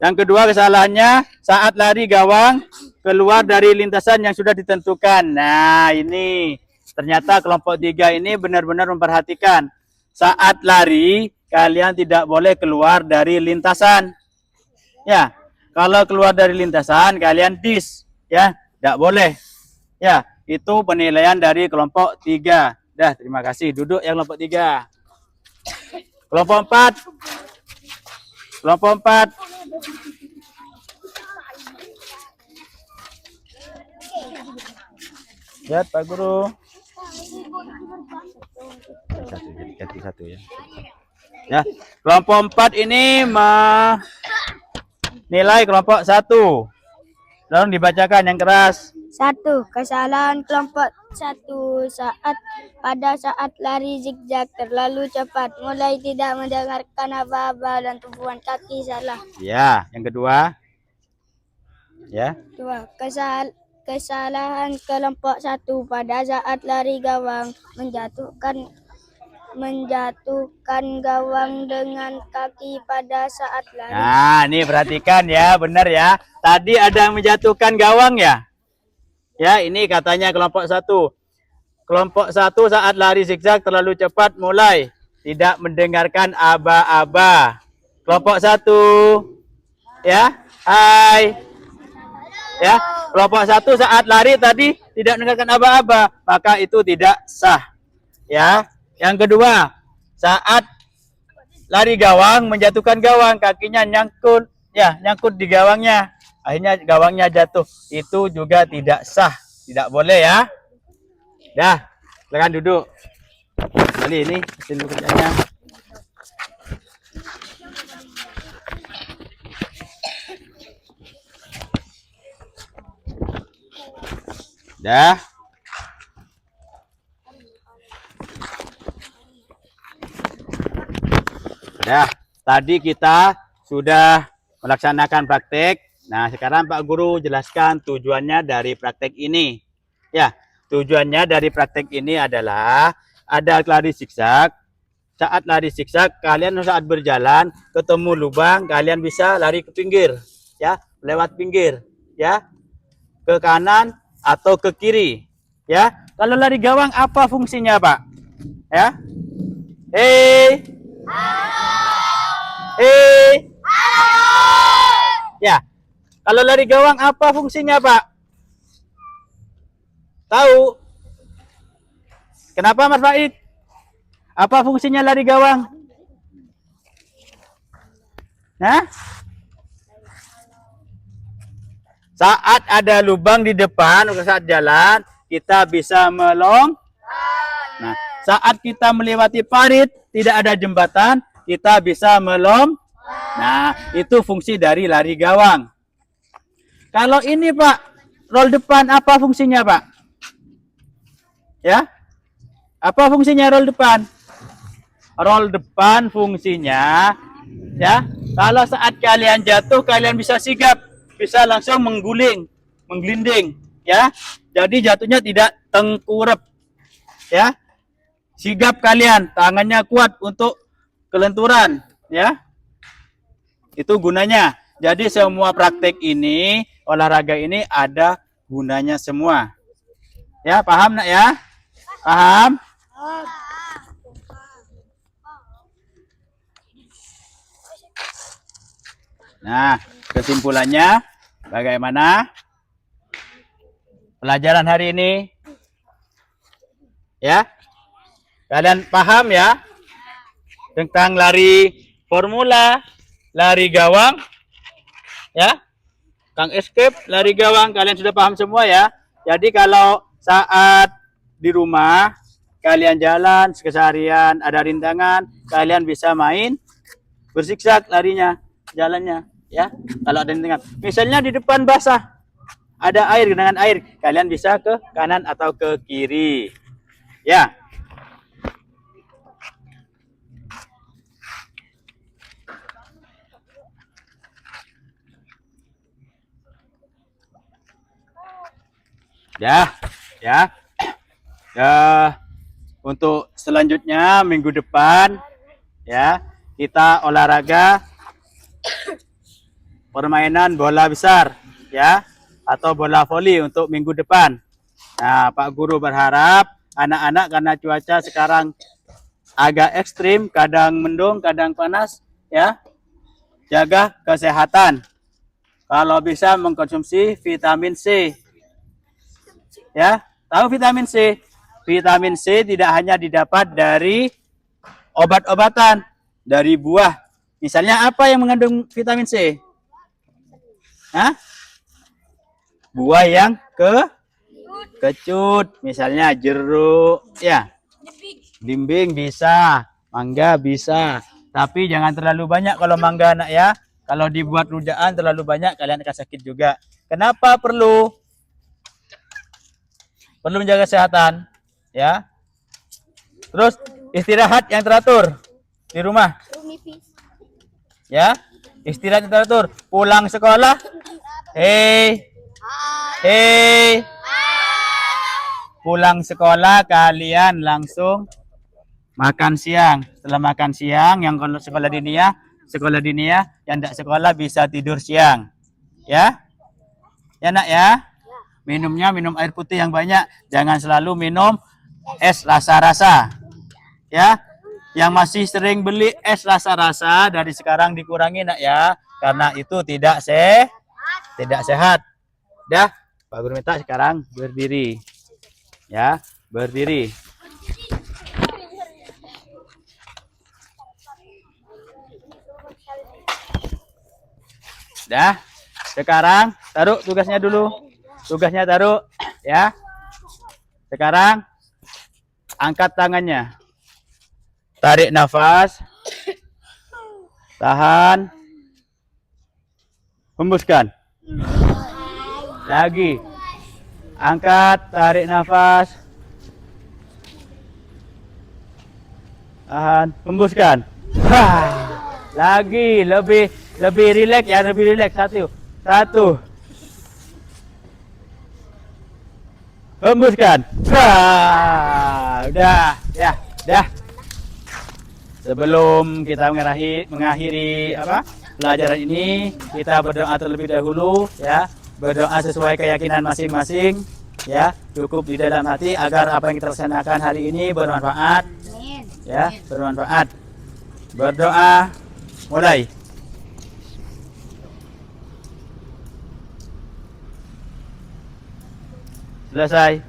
Yang kedua kesalahannya saat lari gawang keluar dari lintasan yang sudah ditentukan. Nah, ini ternyata kelompok 3 ini benar-benar memperhatikan. Saat lari kalian tidak boleh keluar dari lintasan. Ya, kalau keluar dari lintasan kalian dis, ya, tidak boleh. Ya, itu penilaian dari kelompok 3. Dah, terima kasih. Duduk yang kelompok 3. Kelompok 4. Kelompok 4. Lihat Pak Guru. Ganti satu ya. Ya, kelompok 4 ini menilai kelompok 1. Tolong dibacakan yang keras. 1. Kesalahan kelompok 1 pada saat lari zigzag terlalu cepat, mulai tidak mendengarkan aba-aba dan tumpuan kaki salah. Ya, yang kedua. Ya. 2. Kesalahan kelompok 1 pada saat lari gawang menjatuhkan gawang dengan kaki pada saat lari. Nah, ini perhatikan ya, benar ya. Tadi ada yang menjatuhkan gawang ya. Ya, ini katanya kelompok 1. Kelompok 1 saat lari zigzag terlalu cepat mulai tidak mendengarkan aba-aba. Kelompok 1. Ya. Hai. Ya, kelompok 1 saat lari tadi tidak mendengarkan aba-aba, maka itu tidak sah. Ya. Yang kedua, saat lari gawang menjatuhkan gawang, kakinya nyangkut, ya, nyangkut di gawangnya. Akhirnya gawangnya jatuh. Itu juga tidak sah. Tidak boleh ya. Dah, silakan duduk. Kali ini hasil kerjanya. Dah. Dah, tadi kita sudah melaksanakan praktek. Nah, sekarang Pak Guru jelaskan tujuannya dari praktek ini. Ya, tujuannya dari praktek ini adalah ada lari zigzag. Saat lari zigzag, kalian saat berjalan ketemu lubang, kalian bisa lari ke pinggir, ya, lewat pinggir, ya, ke kanan atau ke kiri, ya. Kalau lari gawang apa fungsinya, Pak? Ya. Ya. Kalau lari gawang apa fungsinya, Pak? Tahu? Kenapa Mas Faid? Apa fungsinya lari gawang? Nah? Saat ada lubang di depan, saat jalan, kita bisa melong. Nah, saat kita melewati parit, tidak ada jembatan, kita bisa melom. Nah, itu fungsi dari lari gawang. Kalau ini Pak, roll depan apa fungsinya Pak? Ya? Apa fungsinya roll depan? Roll depan fungsinya, ya, kalau saat kalian jatuh, kalian bisa sigap, bisa langsung menggelinding, ya. Jadi jatuhnya tidak tengkurap, ya. Sigap kalian, tangannya kuat untuk kelenturan, ya. Itu gunanya. Jadi semua praktek ini, olahraga ini ada gunanya semua. Ya, paham nak ya? Paham? Nah, kesimpulannya bagaimana pelajaran hari ini? Ya? Kalian paham ya? Tentang lari formula, lari gawang, ya, Kang Escape, lari gawang, kalian sudah paham semua ya. Jadi kalau saat di rumah, kalian jalan keseharian, ada rintangan, kalian bisa main berzigzag larinya, jalannya, ya. Kalau ada rintangan, misalnya di depan basah, ada air, genangan air, kalian bisa ke kanan atau ke kiri, ya. Ya. Untuk selanjutnya minggu depan, ya, kita olahraga permainan bola besar ya atau bola voli untuk minggu depan. Nah, Pak Guru berharap anak-anak karena cuaca sekarang agak ekstrim, kadang mendung, kadang panas ya. Jaga kesehatan. Kalau bisa mengkonsumsi vitamin C. Ya, tahu vitamin C? Vitamin C tidak hanya didapat dari obat-obatan, dari buah. Misalnya apa yang mengandung vitamin C? Hah? Buah yang kecut, misalnya jeruk, ya. Bimbing bisa, mangga bisa. Tapi jangan terlalu banyak kalau mangga nak ya. Kalau dibuat rujaan terlalu banyak kalian akan sakit juga. Kenapa perlu menjaga kesehatan? Ya. Terus istirahat yang teratur di rumah. Ya, istirahat yang teratur. Pulang sekolah. Hei. Pulang sekolah kalian langsung makan siang. Setelah makan siang, yang kalau sekolah diniyah, yang tidak sekolah bisa tidur siang. Ya? Ya nak ya? Minumnya minum air putih yang banyak. Jangan selalu minum es rasa-rasa. Ya? Yang masih sering beli es rasa-rasa dari sekarang dikurangi nak ya. Karena itu tidak sehat. Dah, Pak Guru minta sekarang berdiri. Ya, berdiri. Dah, sekarang taruh tugasnya dulu. Tugasnya taruh, ya. Sekarang angkat tangannya. Tarik nafas. Tahan. Hembuskan. Lagi. Angkat, tarik nafas. Tahan, hembuskan. Lagi, lebih rileks ya, lebih rileks. Satu. Hembuskan. Udah, dah. Sebelum kita mengakhiri pelajaran ini, kita berdoa terlebih dahulu ya. Berdoa sesuai keyakinan masing-masing ya, cukup di dalam hati agar apa yang kita laksanakan hari ini bermanfaat. Ya, bermanfaat. Berdoa mulai. Selesai.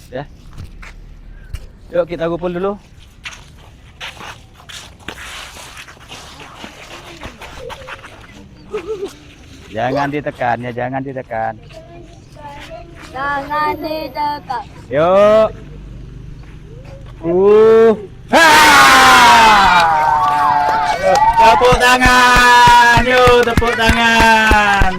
Ya. Yuk kita kumpul dulu. Jangan ditekan ya, jangan ditekan. Jangan ditekan. Yuk. Ha! Tepuk tangan. Yuk, tepuk tangan.